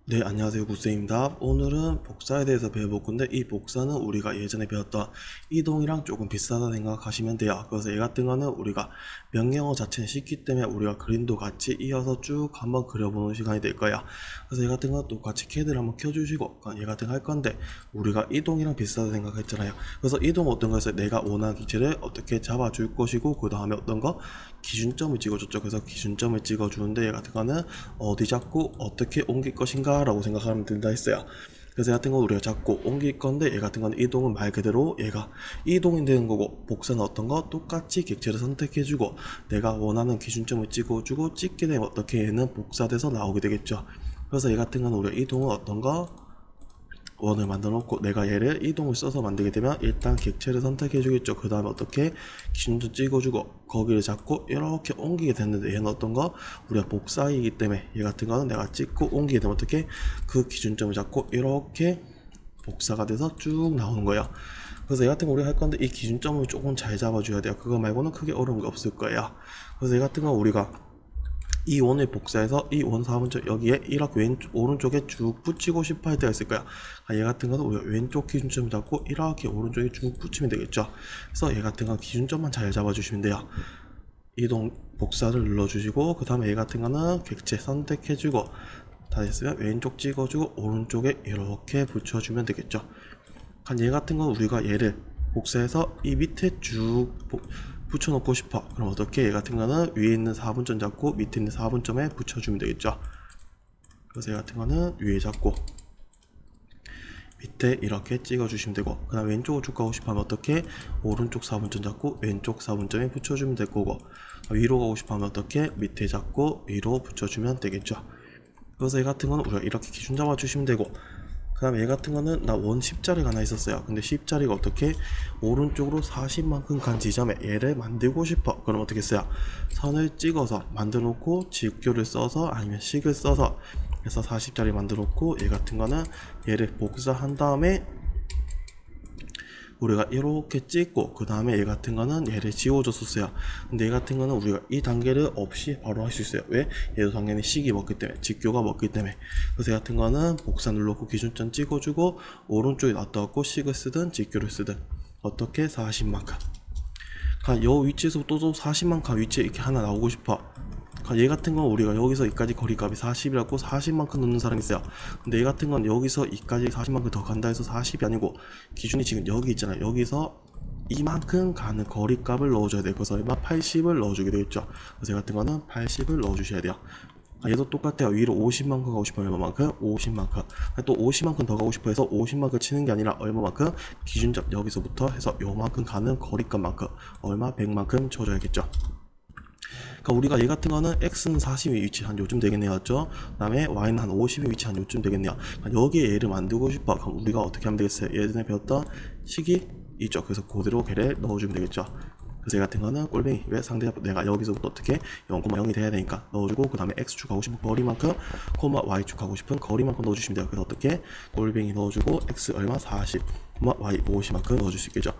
네, 안녕하세요. 굿쌤입니다. 오늘은 복사에 대해서 배워볼 건데, 이 복사는 우리가 예전에 배웠던 이동이랑 조금 비슷하다 생각하시면 돼요. 그래서 얘 같은 거는 우리가 명령어 자체는 쉽기 때문에 우리가 그림도 같이 이어서 쭉 한번 그려보는 시간이 될 거야. 그래서 얘 같은 건 똑같이 캐드를 한번 켜주시고, 얘 같은 거 할 건데, 우리가 이동이랑 비슷하다 생각했잖아요. 그래서 이동 어떤 거에서 내가 원하는 기체를 어떻게 잡아줄 것이고, 그 다음에 어떤 거 기준점을 찍어줬죠. 그래서 기준점을 찍어주는데, 얘 같은 거는 어디 잡고 어떻게 옮길 것인가 라고 생각하면 된다 했어요. 그래서 얘 같은 건 우리가 잡고 옮길 건데, 얘 같은 건 이동은 말 그대로 얘가 이동이 되는 거고, 복사는 어떤 거 똑같이 객체를 선택해주고 내가 원하는 기준점을 찍어주고 찍게 되면 어떻게 얘는 복사돼서 나오게 되겠죠. 그래서 얘 같은 건 우리가 이동은 어떤 거 원을 만들어 놓고 내가 얘를 이동을 써서 만들게 되면 일단 객체를 선택해 주겠죠. 그 다음에 어떻게 기준점 찍어주고 거기를 잡고 이렇게 옮기게 됐는데, 얘는 어떤 거 우리가 복사이기 때문에 얘 같은 거는 내가 찍고 옮기게 되면 어떻게 그 기준점을 잡고 이렇게 복사가 돼서 쭉 나오는 거예요. 그래서 얘 같은 거 우리가 할 건데, 이 기준점을 조금 잘 잡아줘야 돼요. 그거 말고는 크게 어려운 게 없을 거예요. 그래서 얘 같은 거 우리가 이 원을 복사해서 이 원 4분점 여기에 이렇게 오른쪽에 쭉 붙이고 싶어 할 때가 있을 거야. 얘 같은 거는 우리가 왼쪽 기준점 잡고 이렇게 오른쪽에 쭉 붙이면 되겠죠. 그래서 얘 같은 건 기준점만 잘 잡아주시면 돼요. 이동 복사를 눌러주시고, 그 다음에 얘 같은 거는 객체 선택해주고 다 됐으면 왼쪽 찍어주고 오른쪽에 이렇게 붙여주면 되겠죠. 얘 같은 건 우리가 얘를 복사해서 이 밑에 쭉 붙여놓고 싶어. 그럼 어떻게? 얘 같은 거는 위에 있는 4분점 잡고 밑에 있는 4분점에 붙여주면 되겠죠. 그래서 얘 같은 거는 위에 잡고 밑에 이렇게 찍어주시면 되고, 그 다음 왼쪽으로 쭉 가고 싶어 하면 어떻게? 오른쪽 4분점 잡고 왼쪽 4분점에 붙여주면 될 거고, 위로 가고 싶어 하면 어떻게? 밑에 잡고 위로 붙여주면 되겠죠. 그래서 얘 같은 거는 우리가 이렇게 기준 잡아주시면 되고, 그 다음에 얘 같은 거는 나 원 10자리가 하나 있었어요. 근데 10자리가 어떻게 오른쪽으로 40만큼 간 지점에 얘를 만들고 싶어. 그럼 어떻게 써요? 선을 찍어서 만들어 놓고 직교를 써서 아니면 식을 써서 해서 40자리 만들어 놓고, 얘 같은 거는 얘를 복사한 다음에 우리가 이렇게 찍고, 그 다음에 얘 같은 거는 얘를 지워줬었어요. 근데 얘 같은 거는 우리가 이 단계를 없이 바로 할 수 있어요. 왜? 얘도 당연히 식이 먹기 때문에, 직교가 먹기 때문에. 그래서 얘 같은 거는 복사 눌러고 기준점 찍어주고 오른쪽에 놔둬갖고 식을 쓰든 직교를 쓰든 어떻게 40만큼 요 위치에서부터 또 40만큼 위치에 이렇게 하나 나오고 싶어. 얘 같은 건 우리가 여기서 이까지 거리값이 40이라고 40만큼 넣는 사람이 있어요. 근데 얘 같은 건 여기서 이까지 40만큼 더 간다 해서 40이 아니고 기준이 지금 여기 있잖아요. 여기서 이만큼 가는 거리값을 넣어줘야 돼요. 그래서 얼마? 80을 넣어주게 되겠죠. 그래서 얘 같은 거는 80을 넣어주셔야 돼요. 얘도 똑같아요. 위로 50만큼 가고 싶으면 얼마만큼? 50만큼. 또 50만큼 더 가고 싶어 해서 50만큼 치는 게 아니라 얼마만큼? 기준점 여기서부터 해서 요만큼 가는 거리값만큼 얼마? 100만큼 쳐줘야겠죠. 그러니까 우리가 얘 같은 거는 x는 40이 위치한 요쯤 되겠네요. 맞죠? 그 다음에 y는 한 50이 위치한 요쯤 되겠네요. 그러니까 여기에 얘를 만들고 싶어. 그럼 우리가 어떻게 하면 되겠어요? 예전에 배웠던 식이 있죠. 그래서 그대로 걔를 넣어주면 되겠죠. 그래서 얘 같은 거는 꼴뱅이, 왜 상대가 내가 여기서부터 어떻게 0,0이 돼야 되니까 넣어주고, 그 다음에 x축 하고 싶은 거리만큼 코마 y축 하고 싶은 거리만큼 넣어주시면 돼요. 그래서 어떻게 꼴뱅이 넣어주고 x 얼마 40 코마 y 50만큼 넣어줄 수 있겠죠.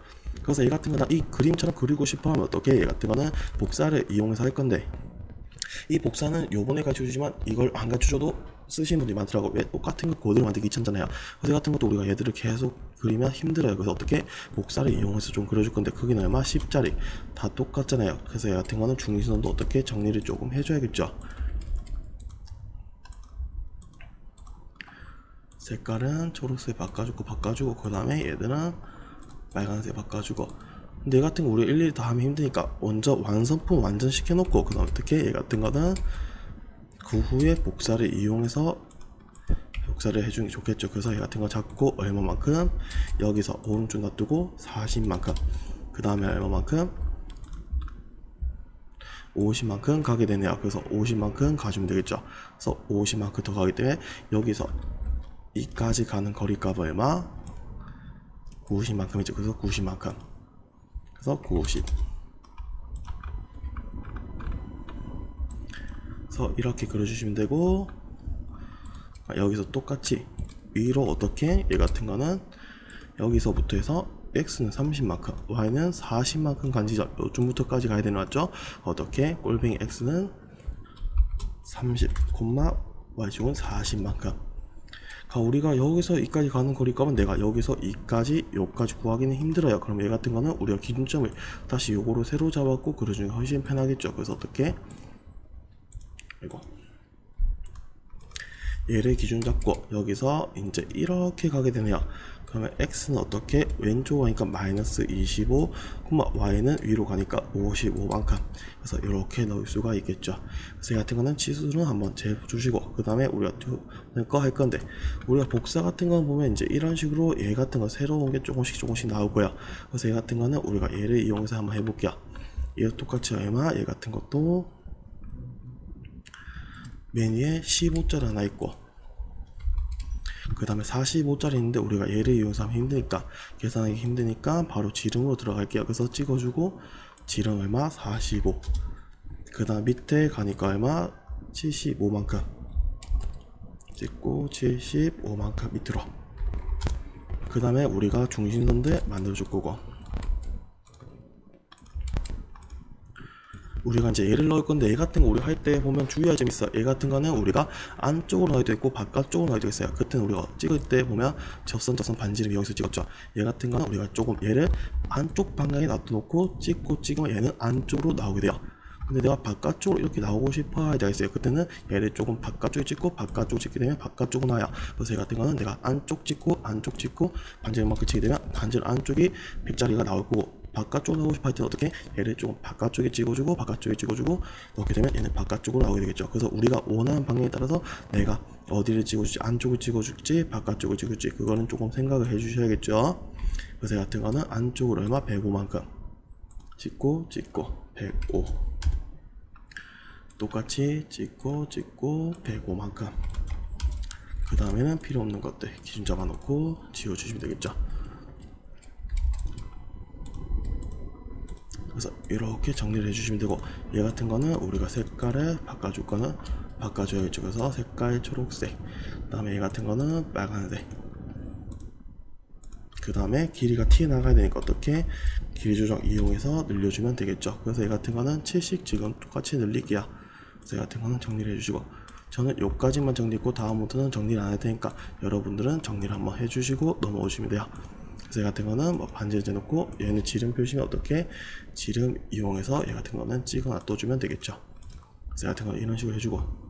그래서 얘 같은 거는 이 그림처럼 그리고 싶어 하면 어떻게? 얘 같은 거는 복사를 이용해서 할 건데, 이 복사는 요번에 가르쳐주지만 이걸 안 가르쳐줘도 쓰시는 분들이 많더라고. 왜? 똑같은 거 그대로 만들기 귀찮잖아요. 그래서 같은 것도 우리가 얘들을 계속 그리면 힘들어요. 그래서 어떻게 복사를 이용해서 좀 그려줄 건데, 크기는 얼마? 10자리 다 똑같잖아요. 그래서 얘 같은 거는 중심선도 어떻게 정리를 조금 해줘야겠죠. 색깔은 초록색 바꿔주고 그 다음에 얘들은 빨간색 바꿔주고. 근데 얘 같은 거 우리 일일이 다 하면 힘드니까 먼저 완성품 완전 시켜놓고, 그 다음 어떻게 얘 같은 거는 그 후에 복사를 이용해서 복사를 해주는 게 좋겠죠. 그래서 얘 같은 거 잡고 얼마만큼 여기서 오른쪽 놔두고 40만큼, 그 다음에 얼마만큼 50만큼 가게 되네요. 그래서 50만큼 가주면 되겠죠. 그래서 50만큼 더 가기 때문에 여기서 이까지 가는 거리값 얼마? 90만큼이죠. 그래서 90만큼. 그래서 90. 그래서 이렇게 그려주시면 되고, 여기서 똑같이 위로 어떻게? 얘 같은 거는 여기서부터 해서 x는 30만큼, y는 40만큼 간 지점 요쯤부터까지 가야 되는 맞죠? 어떻게? 꼴뱅이 x는 30, y축은 40만큼. 우리가 여기서 이까지 가는 거리값은 내가 여기서 이까지 요까지 구하기는 힘들어요. 그럼 얘 같은 거는 우리가 기준점을 다시 요거로 새로 잡았고 그려주는 게 훨씬 편하겠죠. 그래서 어떻게 이거 얘를 기준 잡고 여기서 이제 이렇게 가게 되네요. 그러면 x는 어떻게 왼쪽 가니까 마이너스 25, y는 위로 가니까 55만큼. 그래서 이렇게 넣을 수가 있겠죠. 그래서 이 같은 거는 치수는 한번 재주시고 그 다음에 우리가 거 할 건데, 우리가 복사 같은 거 보면 이제 이런 식으로 얘 같은 거 새로운 게 조금씩 나오고요. 그래서 얘 같은 거는 우리가 얘를 이용해서 한번 해볼게요. 얘 똑같이 얼마, 얘 같은 것도 맨 위에 15짜리 하나 있고 그 다음에 45짜리 있는데 우리가 얘를 이용해서 하면 힘드니까, 계산하기 힘드니까 바로 지름으로 들어갈게요. 그래서 찍어주고 지름 얼마 45, 그 다음 밑에 가니까 얼마 75만큼 찍고 75만큼 밑으로. 그 다음에 우리가 중심선들 만들어줄 거고, 우리가 이제 얘를 넣을 건데, 얘 같은 거 우리 할 때 보면 주의할 점이 있어. 얘 같은 거는 우리가 안쪽으로 넣어야 되고 바깥쪽으로 넣어야 되겠어요. 그때는 우리가 찍을 때 보면 접선 반지름 이용해서 찍었죠. 얘 같은 거는 우리가 조금 얘를 안쪽 방향에 놔둬놓고 찍으면 얘는 안쪽으로 나오게 돼요. 근데 내가 바깥쪽으로 이렇게 나오고 싶어 해야 되겠어요. 그때는 얘를 조금 바깥쪽에 찍고 바깥쪽으로 찍게 되면 바깥쪽으로 나와요. 그래서 얘 같은 거는 내가 안쪽 찍고 반지름만큼 치게 되면 반지름 안쪽이 100짜리가 나올 거고, 바깥쪽으로 나오고 싶어 할 때는 어떻게 얘를 조금 바깥쪽에 찍어주고 넣게 되면 얘는 바깥쪽으로 나오게 되겠죠. 그래서 우리가 원하는 방향에 따라서 내가 어디를 찍어줄지, 안쪽을 찍어줄지 바깥쪽을 찍어줄지, 그거는 조금 생각을 해 주셔야겠죠. 그래서 얘 같은 거는 안쪽으로 얼마 105만큼 찍고 105, 똑같이 찍고 105만큼. 그 다음에는 필요 없는 것들 기준 잡아 놓고 지워주시면 되겠죠. 그래서 이렇게 정리를 해주시면 되고, 얘 같은 거는 우리가 색깔을 바꿔줄 거는 바꿔줘야겠죠. 그래서 색깔 초록색, 그 다음에 얘 같은 거는 빨간색, 그 다음에 길이가 튀어나가야 되니까 어떻게 길이 조정 이용해서 늘려주면 되겠죠. 그래서 얘 같은 거는 70 지금 똑같이 늘릴게요. 그래서 얘 같은 거는 정리를 해주시고, 저는 요까지만 정리했고 다음부터는 정리를 안 할 테니까 여러분들은 정리를 한번 해주시고 넘어오시면 돼요. 그래서 얘 같은 거는 뭐 반지를 재놓고, 얘는 지름 표시면 어떻게 지름 이용해서 얘 같은 거는 찍어 놔둬주면 되겠죠. 그래서 얘 같은 거는 이런 식으로 해주고,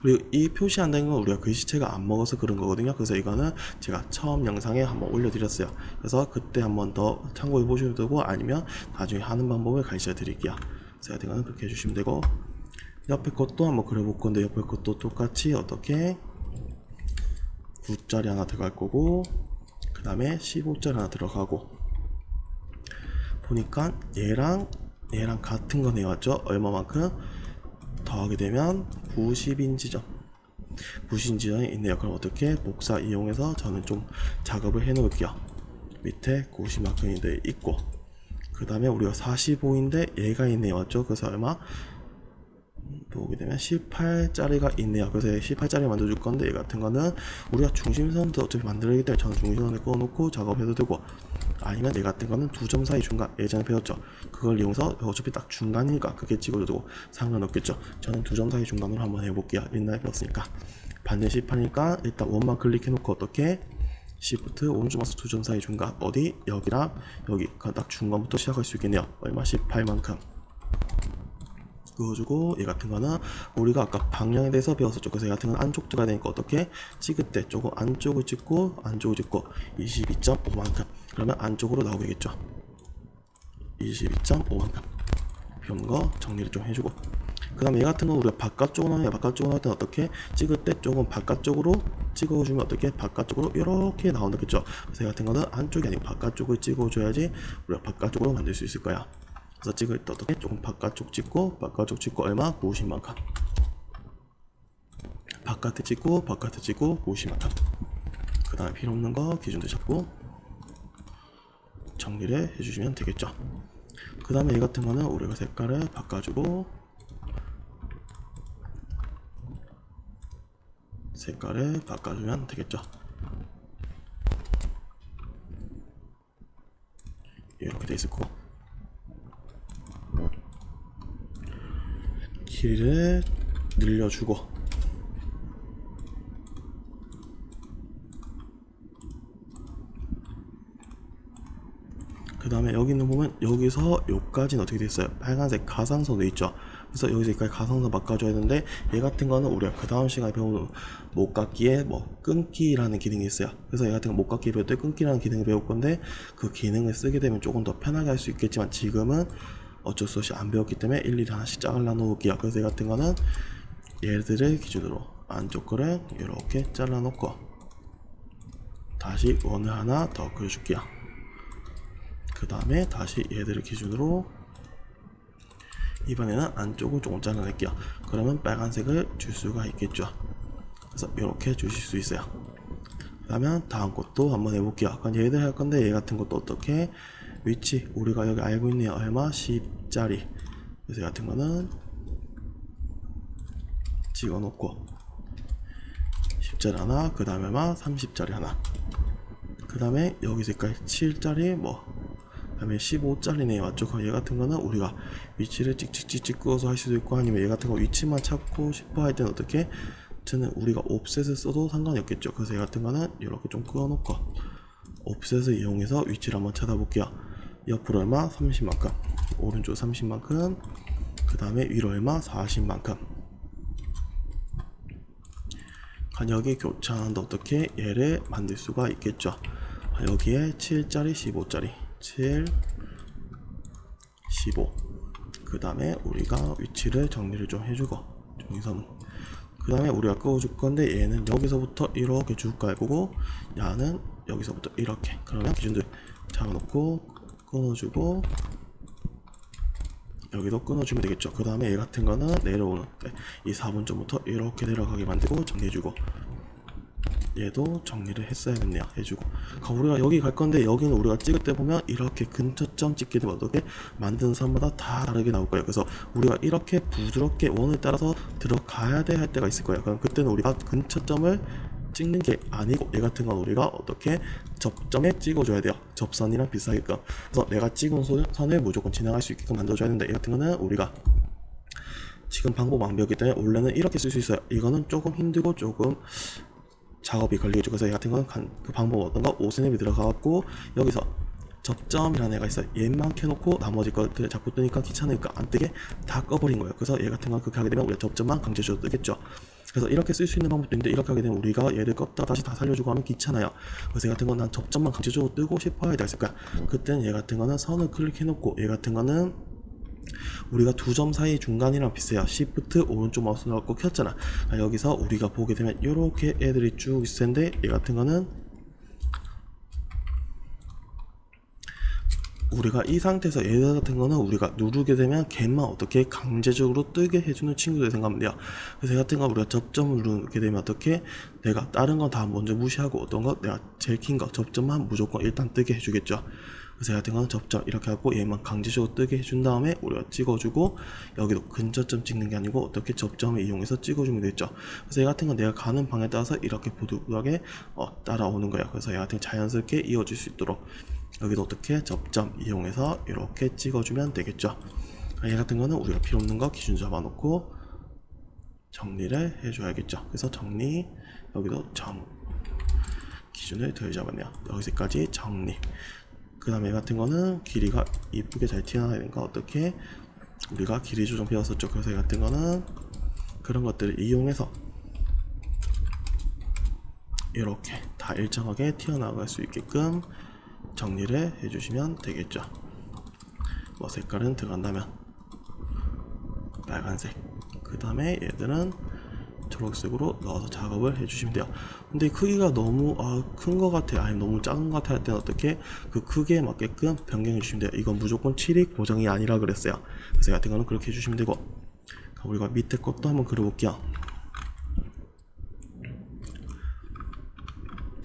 그리고 이 표시 안 된 건 우리가 글씨체가 안 먹어서 그런 거거든요. 그래서 이거는 제가 처음 영상에 한번 올려드렸어요. 그래서 그때 한번 더 참고해 보셔도 되고, 아니면 나중에 하는 방법을 가르쳐 드릴게요. 그래서 얘 같은 거는 그렇게 해주시면 되고, 옆에 것도 한번 그려볼 건데, 옆에 것도 똑같이 어떻게 9짜리 하나 들어갈 거고, 그 다음에 15짜리 하나 들어가고, 보니까 얘랑 같은 거네요. 맞죠? 얼마만큼 더하게 되면 90인지점 90인지점이 있네요. 그럼 어떻게 복사 이용해서 저는 좀 작업을 해 놓을게요. 밑에 90만큼인데 있고, 그 다음에 우리가 45인데 얘가 있네요. 맞죠? 그래서 얼마 보게 되면 18짜리가 있네요. 그래서 18짜리 만들어줄 건데, 얘 같은 거는 우리가 중심선도 어차피 만들기 때문에 저는 중심선을 꺼놓고 작업해도 되고, 아니면 얘 같은 거는 두 점 사이 중간, 예전에 배웠죠. 그걸 이용해서 어차피 딱 중간이니까 그게 찍어도 되고 상관없겠죠. 저는 두 점 사이 중간으로 한번 해볼게요. 옛날에 배웠으니까. 반대 18이니까 일단 원만 클릭해놓고 어떻게 Shift 오른쪽 마우스 두 점 사이 중간, 어디 여기랑 여기 딱 중간부터 시작할 수 있겠네요. 얼마 18만큼 그어주고, 얘 같은 거는 우리가 아까 방향에 대해서 배웠었죠. 그래서 얘 같은 건 안쪽 들어가야 되니까 어떻게 찍을 때 조금 안쪽을 찍고 22.5만큼, 그러면 안쪽으로 나오겠죠. 22.5만큼 이런 거 정리를 좀 해주고, 그 다음에 얘 같은 건 우리가 바깥쪽으로 나올 때는 어떻게 찍을 때 조금 바깥쪽으로 찍어주면 어떻게 바깥쪽으로 이렇게 나온다겠죠. 그래서 얘 같은 거는 안쪽이 아니고 바깥쪽을 찍어줘야지 우리가 바깥쪽으로 만들 수 있을 거야. 그래서 찍을 때 어떻게 조금 바깥쪽 찍고 얼마 90만큼, 바깥에 찍고 90만큼. 그 다음에 필요 없는 거 기준도 잡고 정리를 해주시면 되겠죠. 그 다음에 얘 같은 거는 우리가 색깔을 바꿔주고 색깔을 바꿔주면 되겠죠. 이렇게 돼 있을 거고, 길이를 늘려주고, 다음에 여기는 보면 여기서 여기까지는 어떻게 돼 있어요? 빨간색 가상선 돼 있죠. 그래서 여기서 여기까지 가상선 바꿔줘야 되는데, 얘 같은 거는 우리가 그 다음 시간에 배우는 못깎기에 뭐 끊기라는 기능이 있어요. 그래서 얘 같은 거 못깎기 배울 때 끊기라는 기능을 배울 건데, 그 기능을 쓰게 되면 조금 더 편하게 할 수 있겠지만 지금은 어쩔 수 없이 안 배웠기 때문에 일일이 하나씩 잘라 놓을게요. 그래서 얘 같은 거는 얘들을 기준으로 안쪽 거를 이렇게 잘라 놓고 다시 원을 하나 더 그려줄게요. 그 다음에 다시 얘들을 기준으로 이번에는 안쪽을 조금 잘라낼게요. 그러면 빨간색을 줄 수가 있겠죠. 그래서 이렇게 주실 수 있어요. 그러면 다음 것도 한번 해볼게요. 그럼 얘들 할 건데, 얘 같은 것도 어떻게 위치 우리가 여기 알고 있네요. 얼마? 10짜리. 그래서 얘 같은 거는 찍어 놓고 10짜리 하나, 그 다음에 얼마? 30짜리 하나, 그 다음에 여기 색깔 7짜리 뭐, 그 다음에 15짜리네요. 맞죠? 그럼 얘 같은 거는 우리가 위치를 찍찍찍찍 그어서 할 수도 있고, 아니면 얘 같은 거 위치만 찾고 싶어 할 때는 어떻게, 저는 우리가 옵셋을 써도 상관이 없겠죠. 그래서 얘 같은 거는 이렇게 좀 그어 놓고 옵셋을 이용해서 위치를 한번 찾아볼게요. 옆으로 얼마? 30만큼, 오른쪽 30만큼, 그 다음에 위로 얼마? 40만큼. 여기 교차하는데 어떻게 얘를 만들 수가 있겠죠. 여기에 7짜리 15짜리 7 15, 그 다음에 우리가 위치를 정리를 좀 해주고 종이선, 그 다음에 우리가 끄어줄 건데 얘는 여기서부터 이렇게 쭉 깔고 야는 여기서부터 이렇게, 그러면 기준들 잡아놓고 끊어주고 여기도 끊어주면 되겠죠. 그 다음에 얘 같은 거는 내려오는 때 이 4분점부터 이렇게 내려가게 만들고 정리해주고, 얘도 정리를 했어야겠네요. 해주고, 우리가 여기 갈 건데 여기는 우리가 찍을 때 보면 이렇게 근처점 찍게 되면 어떻게 만드는 사람마다 다 다르게 나올 거예요. 그래서 우리가 이렇게 부드럽게 원을 따라서 들어가야 돼 할 때가 있을 거예요. 그럼 그때는 우리가 근처점을 찍는 게 아니고 얘 같은 건 우리가 어떻게 접점에 찍어줘야 돼요. 접선이랑 비슷하게끔. 그래서 내가 찍은 선을 무조건 지나갈 수 있게끔 만들어줘야 되는데, 얘 같은 거는 우리가 지금 방법 완벽이기 때문에 원래는 이렇게 쓸 수 있어요. 이거는 조금 힘들고 조금 작업이 걸리겠죠. 그래서 얘 같은 건 그 방법 어떤 거, 오스냅이 들어가갖고 여기서 접점이라는 애가 있어요. 얘만 켜놓고 나머지 것들 자꾸 뜨니까 귀찮으니까 안 뜨게 다 꺼버린 거예요. 그래서 얘 같은 건 그렇게 하게 되면 우리가 접점만 강제적으로 뜨겠죠. 그래서 이렇게 쓸 수 있는 방법도 있는데, 이렇게 하게 되면 우리가 얘를 껐다 다시 다 살려주고 하면 귀찮아요. 그래서 얘 같은 건 난 접점만 강제적으로 뜨고 싶어 해야 됐을 거야. 그때는 얘 같은 거는 선을 클릭해놓고, 얘 같은 거는 우리가 두 점 사이 중간이랑 비슷해요. Shift 오른쪽 마우스 넣고 켰잖아. 여기서 우리가 보게 되면 이렇게 애들이 쭉 있을 텐데, 얘 같은 거는 우리가 이 상태에서 얘 같은 거는 우리가 누르게 되면 걔만 어떻게 강제적으로 뜨게 해주는 친구들 생각하면 돼요. 그래서 얘 같은 거 우리가 접점을 누르게 되면 어떻게, 내가 다른 건 다 먼저 무시하고 어떤 거 내가 제일 긴 거 접점만 무조건 일단 뜨게 해주겠죠. 그래서 얘 같은 거는 접점 이렇게 하고 얘만 강제적으로 뜨게 해준 다음에 우리가 찍어주고, 여기도 근접점 찍는 게 아니고 어떻게 접점을 이용해서 찍어주면 되겠죠. 그래서 얘 같은 건 내가 가는 방에 따라서 이렇게 부드럽게 따라오는 거야. 그래서 얘 같은 건 자연스럽게 이어질 수 있도록 여기도 어떻게 접점 이용해서 이렇게 찍어주면 되겠죠. 얘 같은 거는 우리가 필요 없는 거 기준 잡아놓고 정리를 해줘야겠죠. 그래서 정리, 여기도 정, 기준을 덜 잡았네요. 여기서까지 정리. 그 다음에 얘 같은 거는 길이가 이쁘게 잘 튀어나와야 되니까 어떻게, 우리가 길이 조정 배웠었죠. 그래서 얘 같은 거는 그런 것들을 이용해서 이렇게 다 일정하게 튀어나갈 수 있게끔 정리를 해주시면 되겠죠. 뭐 색깔은 들어간다면 빨간색, 그 다음에 얘들은 초록색으로 넣어서 작업을 해주시면 돼요. 근데 크기가 너무 큰 것 같아, 아니면 너무 작은 것 같아 할 때는 어떻게 그 크기에 맞게끔 변경해 주시면 돼요. 이건 무조건 7이 고정이 아니라 그랬어요. 그래서 이 같은 거는 그렇게 해주시면 되고, 우리가 밑에 것도 한번 그려볼게요.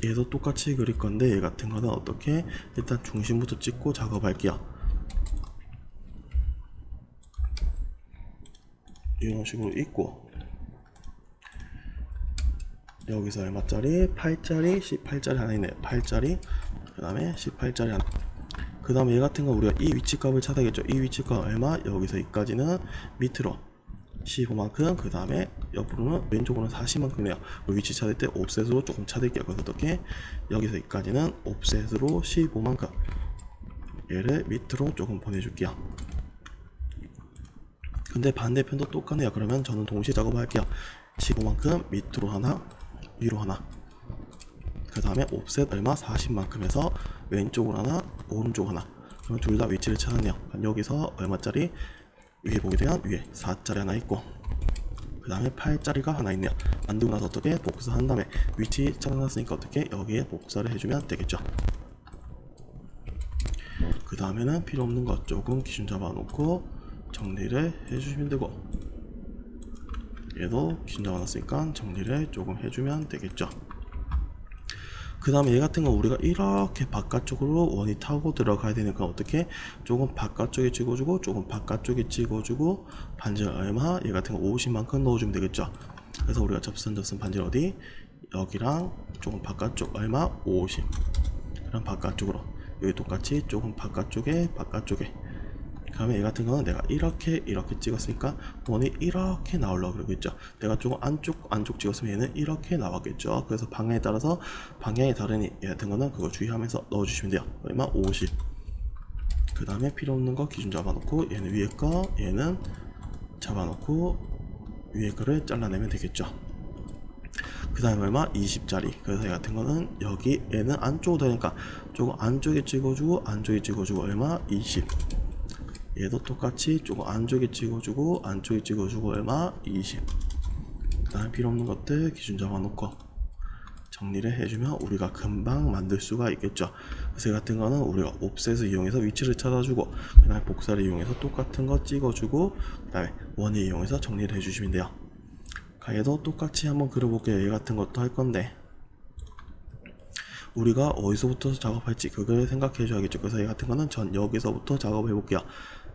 얘도 똑같이 그릴 건데, 얘 같은 거는 어떻게, 일단 중심부터 찍고 작업할게요. 이런 식으로 있고, 여기서 얼마짜리? 8짜리, 18짜리 하나 있네요. 8짜리, 그 다음에 18짜리 하나. 그 다음에 얘 같은 거 우리가 이 위치값을 찾아야겠죠. 이 위치값 얼마? 여기서 여기까지는 밑으로 15만큼, 그 다음에 옆으로는 왼쪽으로는 40만큼이네요. 위치 찾을 때 옵셋으로 조금 찾을게요. 그래서 어떻게, 여기서 여기까지는 옵셋으로 15만큼, 얘를 밑으로 조금 보내줄게요. 근데 반대편도 똑같네요. 그러면 저는 동시에 작업을 할게요. 15만큼 밑으로 하나, 위로 하나. 그 다음에 옵셋 얼마 40만큼 해서 왼쪽으로 하나, 오른쪽 하나. 그럼 둘 다 위치를 찾았네요. 여기서 얼마짜리 위에 보게 되면 위에 4짜리 하나 있고, 그 다음에 8짜리가 하나 있네요. 만들고 나서 어떻게 복사한 다음에 위치 찾아놨으니까 어떻게 여기에 복사를 해주면 되겠죠. 그 다음에는 필요 없는 것 조금 기준 잡아놓고 정리를 해주시면 되고, 얘도 기준 잡아놨으니까 정리를 조금 해주면 되겠죠. 그 다음에 얘 같은 거 우리가 이렇게 바깥쪽으로 원이 타고 들어가야 되니까 어떻게 조금 바깥쪽에 찍어주고 조금 바깥쪽에 찍어주고 반질 얼마 얘 같은 거 50만큼 넣어주면 되겠죠. 그래서 우리가 접선 반질 어디 여기랑 조금 바깥쪽 얼마 50 그럼 바깥쪽으로 여기 똑같이 조금 바깥쪽에 그 다음에 얘 같은 거는 내가 이렇게 찍었으니까 원이 이렇게 나오려고 그러겠죠. 내가 조금 안쪽 찍었으면 얘는 이렇게 나왔겠죠. 그래서 방향에 따라서 방향이 다르니 얘 같은 거는 그거 주의하면서 넣어주시면 돼요. 얼마 50. 그 다음에 필요 없는 거 기준 잡아놓고 얘는 위에 거 얘는 잡아놓고 위에 거를 잘라내면 되겠죠. 그 다음에 얼마 20짜리. 그래서 얘 같은 거는 여기 얘는 안쪽으로 되니까 조금 안쪽에 찍어주고 얼마 20. 얘도 똑같이 조금 안쪽에 찍어주고 얼마 20. 그 다음에 필요 없는 것들 기준 잡아놓고 정리를 해주면 우리가 금방 만들 수가 있겠죠. 그래서 이 같은 거는 우리가 옵셋을 이용해서 위치를 찾아주고 그 다음에 복사를 이용해서 똑같은 거 찍어주고 그 다음에 원을 이용해서 정리를 해주시면 돼요. 얘도 똑같이 한번 그려볼게요. 얘 같은 것도 할 건데 우리가 어디서부터 작업할지 그걸 생각해 줘야겠죠. 그래서 얘 같은 거는 전 여기서부터 작업해 볼게요.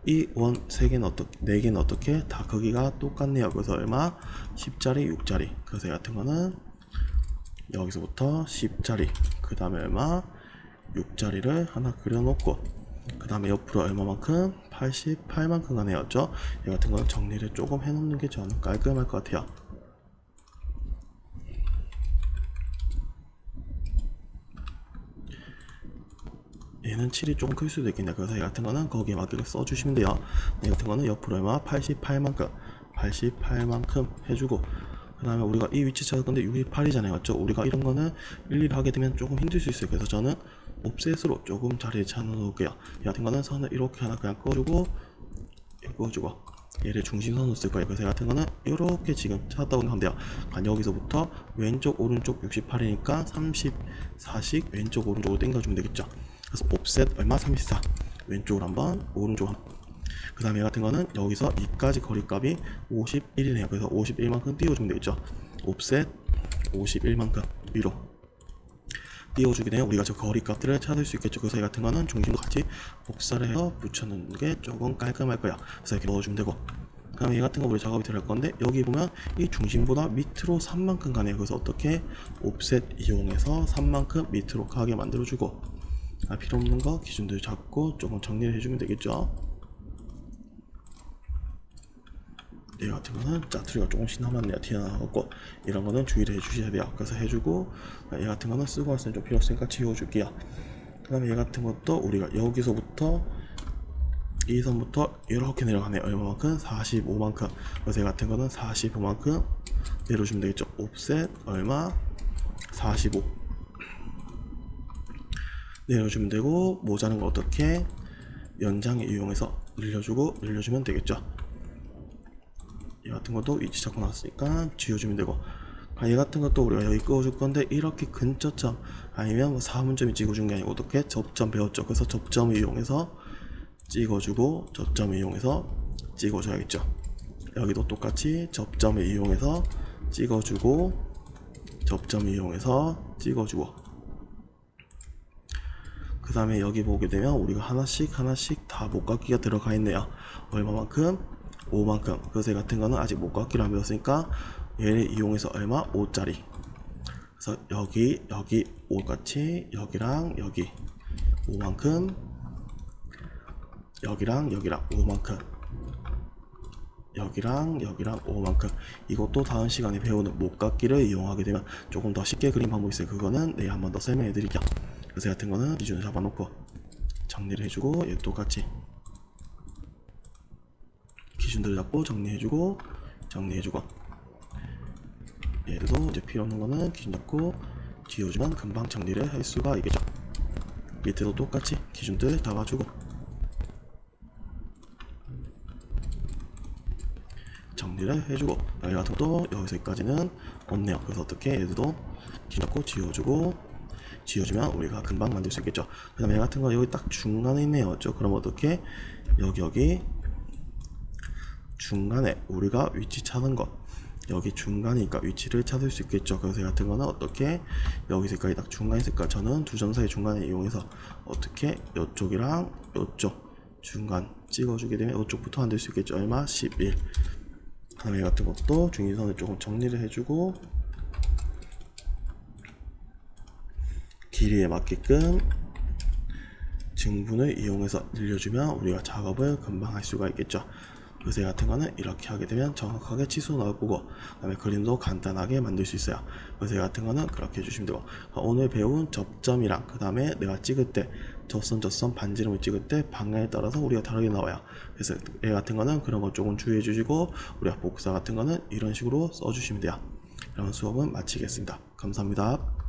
이 원 3개는 4개는 어떻게 다 크기가 똑같네요. 그래서 얼마 10짜리 6짜리. 그래서 얘 같은 거는 여기서부터 10짜리 그 다음에 얼마 6짜리를 하나 그려놓고 그 다음에 옆으로 얼마만큼 88만큼 가네요. 얘 같은 거는 정리를 조금 해놓는 게 저는 깔끔할 것 같아요. 얘는 7이 조금 클 수도 있겠네. 그래서 얘 같은 거는 거기에 맞게 써주시면 돼요. 얘 같은 거는 옆으로 얼마 88만큼 해주고 그 다음에 우리가 이 위치 찾을 건데 68이잖아요. 맞죠? 우리가 이런 거는 일일이 하게 되면 조금 힘들 수 있어요. 그래서 저는 옵셋으로 조금 자리를 찾아 놓을게요. 얘 같은 거는 선을 이렇게 하나 그냥 꺼주고 얘를 중심선으로 쓸 거예요. 그래서 얘 같은 거는 이렇게 지금 찾았다고 하면 돼요. 여기서부터 왼쪽 오른쪽 68이니까 34씩 왼쪽 오른쪽으로 당겨주면 되겠죠. 그래서 옵셋 얼마 34 왼쪽으로 한번 오른쪽 한번 그 다음에 얘 같은 거는 여기서 2까지 거리값이 51이네요. 그래서 51만큼 띄워주면 되겠죠. 옵셋 51만큼 위로 띄워주게 되면 우리가 저 거리값들을 찾을 수 있겠죠. 그래서 얘 같은 거는 중심도 같이 복사를 해서 붙여놓는 게 조금 깔끔할 거야. 그래서 이렇게 넣어주면 되고 그 다음에 얘 같은 거 우리 작업이 들어갈 건데 여기 보면 이 중심보다 밑으로 3만큼 가네요. 그래서 어떻게 옵셋 이용해서 3만큼 밑으로 가게 만들어주고 필요 없는 거 기준들 잡고 조금 정리를 해주면 되겠죠. 얘 같은 거는 짜투리가 조금씩 남았네요. 튀어나와갖고 이런 거는 주의를 해주셔야 돼요. 그래서 해주고 얘 같은 거는 쓰고 왔을 때 좀 필요 없으니까 지워줄게요. 그 다음에 얘 같은 것도 우리가 여기서부터 이 선부터 이렇게 내려가네요. 얼마만큼? 45만큼. 그래서 얘 같은 거는 45만큼 내려주면 되겠죠. 옵셋 얼마? 45 내려주면 되고 모자란 거 어떻게 연장을 이용해서 늘려주면 되겠죠. 얘 같은 것도 위치 잡고 나왔으니까 지워주면 되고 얘 같은 것도 우리가 여기 끄어줄 건데 이렇게 근처점 아니면 뭐 사문점이 찍어준 게 아니고 어떻게 접점 배웠죠. 그래서 접점을 이용해서 찍어주고 접점을 이용해서 찍어줘야겠죠. 여기도 똑같이 접점을 이용해서 찍어주고 접점을 이용해서 찍어주고 그 다음에 여기 보게 되면 우리가 하나씩 다 목깎이가 들어가 있네요. 얼마만큼? 5만큼. 그래서 얘 같은 거는 아직 목깎이를 안 배웠으니까 얘를 이용해서 얼마? 5짜리. 그래서 여기 5같이 여기랑 여기 5만큼 여기랑 5만큼 여기랑 5만큼 이것도 다음 시간에 배우는 목깎이를 이용하게 되면 조금 더 쉽게 그린 방법이 있어요. 그거는 내일 한 번 더 설명해 드릴게요. 그래서 같은 거는 기준을 잡아놓고 정리를 해주고, 얘도 똑같이 기준들을 잡고 정리해주고 정리해주고, 얘도 이제 필요 없는 거는 기준 잡고 지워주면 금방 정리를 할 수가 있겠죠. 밑에도 똑같이 기준들 잡아주고 정리를 해주고, 여기 같은 것도 여기서까지는 없네요. 그래서 어떻게 얘들도 기준 잡고 지워주고, 지워주면 우리가 금방 만들 수 있겠죠. 그 다음에 얘 같은 거 여기 딱 중간에 있네요. 그럼 어떻게 여기 중간에 우리가 위치 찾은 것, 여기 중간이니까 위치를 찾을 수 있겠죠. 그래서 얘 같은 거는 어떻게 여기 색깔이 딱 중간에 있을까? 저는 두 점 사이 중간을 이용해서 어떻게 이쪽이랑 이쪽 중간 찍어주게 되면 이쪽부터 만들 수 있겠죠. 얼마? 11. 그 다음에 얘 같은 것도 중위선을 조금 정리를 해주고 길이에 맞게끔 증분을 이용해서 늘려주면 우리가 작업을 금방 할 수가 있겠죠. 그래서 얘 같은 거는 이렇게 하게 되면 정확하게 치수 나올 거고, 그 다음에 그림도 간단하게 만들 수 있어요. 그래서 얘 같은 거는 그렇게 해주시면 되고, 오늘 배운 접점이랑 그 다음에 내가 찍을 때 저선 반지름을 찍을 때 방향에 따라서 우리가 다르게 나와요. 그래서 얘 같은 거는 그런 거 조금 주의해 주시고, 우리가 복사 같은 거는 이런 식으로 써주시면 돼요. 그러면 수업은 마치겠습니다. 감사합니다.